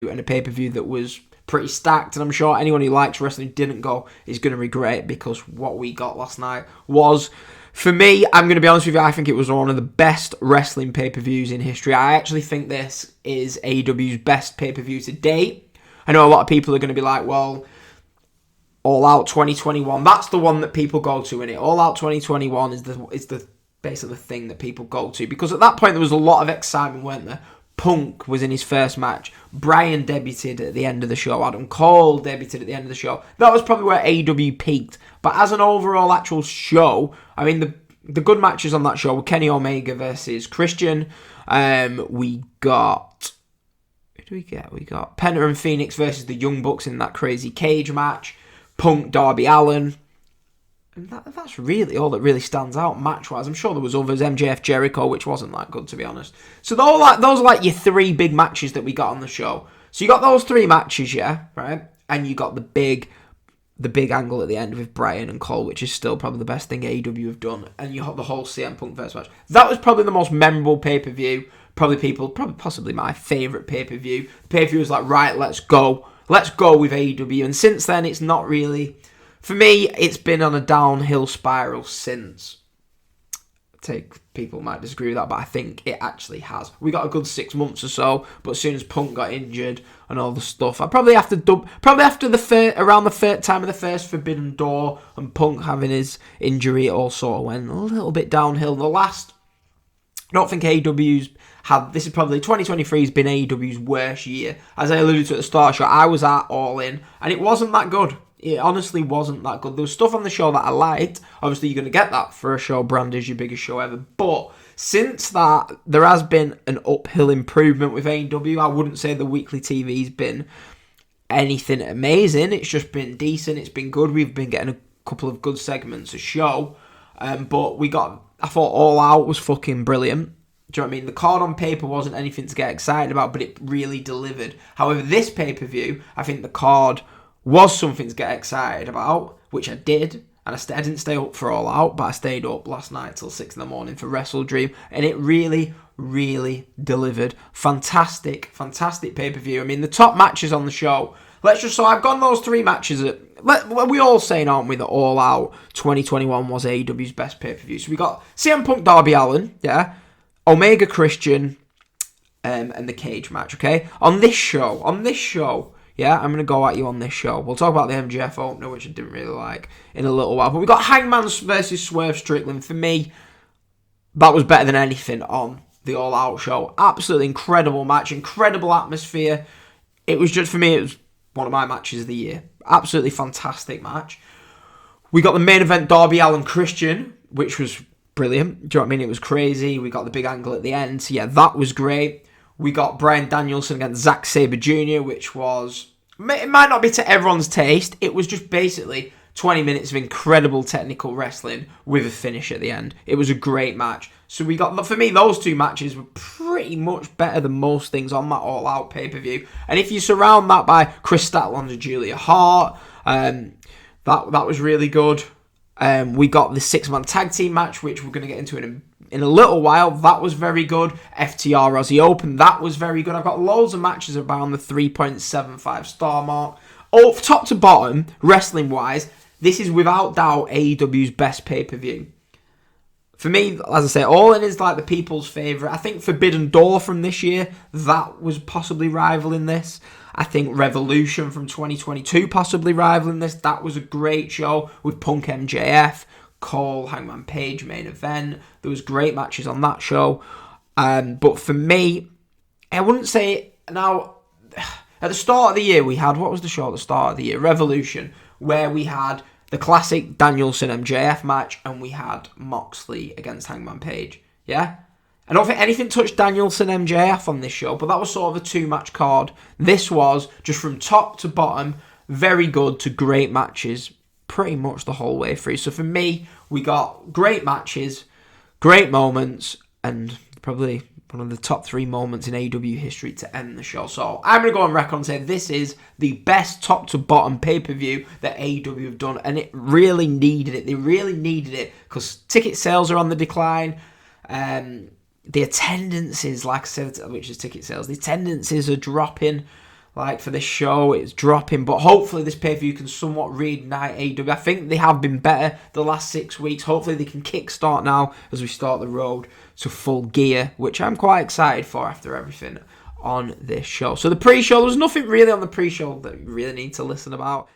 and a pay-per-view that was pretty stacked, and I'm sure anyone who likes wrestling who didn't go is going to regret it, because what we got last night was, for me, I'm going to be honest with you, I think it was one of the best wrestling pay-per-views in history. I actually think this is AEW's best pay-per-view to date. I know a lot of people are going to be like, well, All Out 2021, that's the one that people go to, innit? All Out 2021 is the basically the thing that people go to, because at that point there was a lot of excitement, weren't there? Punk was in his first match. Bryan debuted at the end of the show. Adam Cole debuted at the end of the show. That was probably where AEW peaked. But as an overall actual show, I mean, the good matches on that show were Kenny Omega versus Christian. We got... Who do we get? We got Penta and Phoenix versus the Young Bucks in that crazy cage match. Punk, Darby Allin. And that's really all that really stands out match-wise. I'm sure there was others, MJF Jericho, which wasn't that good, to be honest. So those are like your three big matches that we got on the show. So you got those three matches, yeah, right? And you got the big angle at the end with Bryan and Cole, which is still probably the best thing AEW have done. And you have the whole CM Punk first match. That was probably the most memorable pay-per-view. Probably possibly my favourite pay-per-view. The pay-per-view was like, right, let's go. Let's go with AEW. And since then, it's not really... For me, it's been on a downhill spiral since. People might disagree with that, but I think it actually has. We got a good 6 months or so, but as soon as Punk got injured and all the stuff, around the third time of the first Forbidden Door and Punk having his injury, it all sort of went a little bit downhill. I don't think AEW's had... This is probably... 2023 has been AEW's worst year. As I alluded to at the start of the show, I was at All In, and it wasn't that good. It honestly wasn't that good. There was stuff on the show that I liked. Obviously, you're going to get that for a show branded as your biggest show ever. But since that, there has been an uphill improvement with AEW. I wouldn't say the weekly TV's been anything amazing. It's just been decent. It's been good. We've been getting a couple of good segments a show. But I thought All Out was fucking brilliant. Do you know what I mean? The card on paper wasn't anything to get excited about, but it really delivered. However, this pay-per-view, I think the card was something to get excited about, which I did. And I didn't stay up for All Out, but I stayed up last night till 6 in the morning for Wrestle Dream. And it really, really delivered. Fantastic pay-per-view. I mean, the top matches on the show. So I've gone those three matches. We all saying, aren't we, that All Out 2021 was AEW's best pay-per-view. So we got CM Punk, Darby Allin, yeah, Omega Christian, and the cage match, okay? On this show, yeah, I'm going to go at you on this show. We'll talk about the MJF opener, which I didn't really like, in a little while. But we got Hangman versus Swerve Strickland. For me, that was better than anything on the All Out show. Absolutely incredible match, incredible atmosphere. It was just, for me, it was one of my matches of the year. Absolutely fantastic match. We got the main event, Darby Allin Christian, which was brilliant. Do you know what I mean? It was crazy. We got the big angle at the end. So yeah, that was great. We got Bryan Danielson against Zack Sabre Jr., which was... It might not be to everyone's taste. It was just basically 20 minutes of incredible technical wrestling with a finish at the end. It was a great match. So we got... For me, those two matches were pretty much better than most things on that All Out pay-per-view. And if you surround that by Chris Statlander and Julia Hart, that was really good. We got the 6-man tag team match, which we're going to get into in a little while. That was very good. FTR Aussie Open, that was very good. I've got loads of matches around the 3.75 star mark. Oh, top to bottom, wrestling-wise, this is without doubt AEW's best pay-per-view. For me, as I say, All In is like the people's favourite. I think Forbidden Door from this year, that was possibly rivaling this. I think Revolution from 2022 possibly rivaling this. That was a great show with Punk MJF, Cole, Hangman Page main event. There was great matches on that show. But for me, I wouldn't say... Now, at the start of the year, we had... What was the show at the start of the year? Revolution, where we had the classic Danielson MJF match, and we had Moxley against Hangman Page. Yeah? I don't think anything touched Danielson MJF on this show, but that was sort of a 2-match card. This was, just from top to bottom, very good to great matches pretty much the whole way through. So for me, we got great matches, great moments, and probably one of the top 3 moments in AEW history to end the show. So I'm going to go on record and say this is the best top to bottom pay-per-view that AEW have done, and it really needed it. They really needed it because ticket sales are on the decline. The attendances, like I said, which is ticket sales, the attendances are dropping like for this show. It's dropping, but hopefully this pay-per-view can somewhat reignite AEW. I think they have been better the last 6 weeks. Hopefully they can kickstart now as we start the road to Full Gear, which I'm quite excited for after everything on this show. So the pre-show, there was nothing really on the pre-show that you really need to listen about.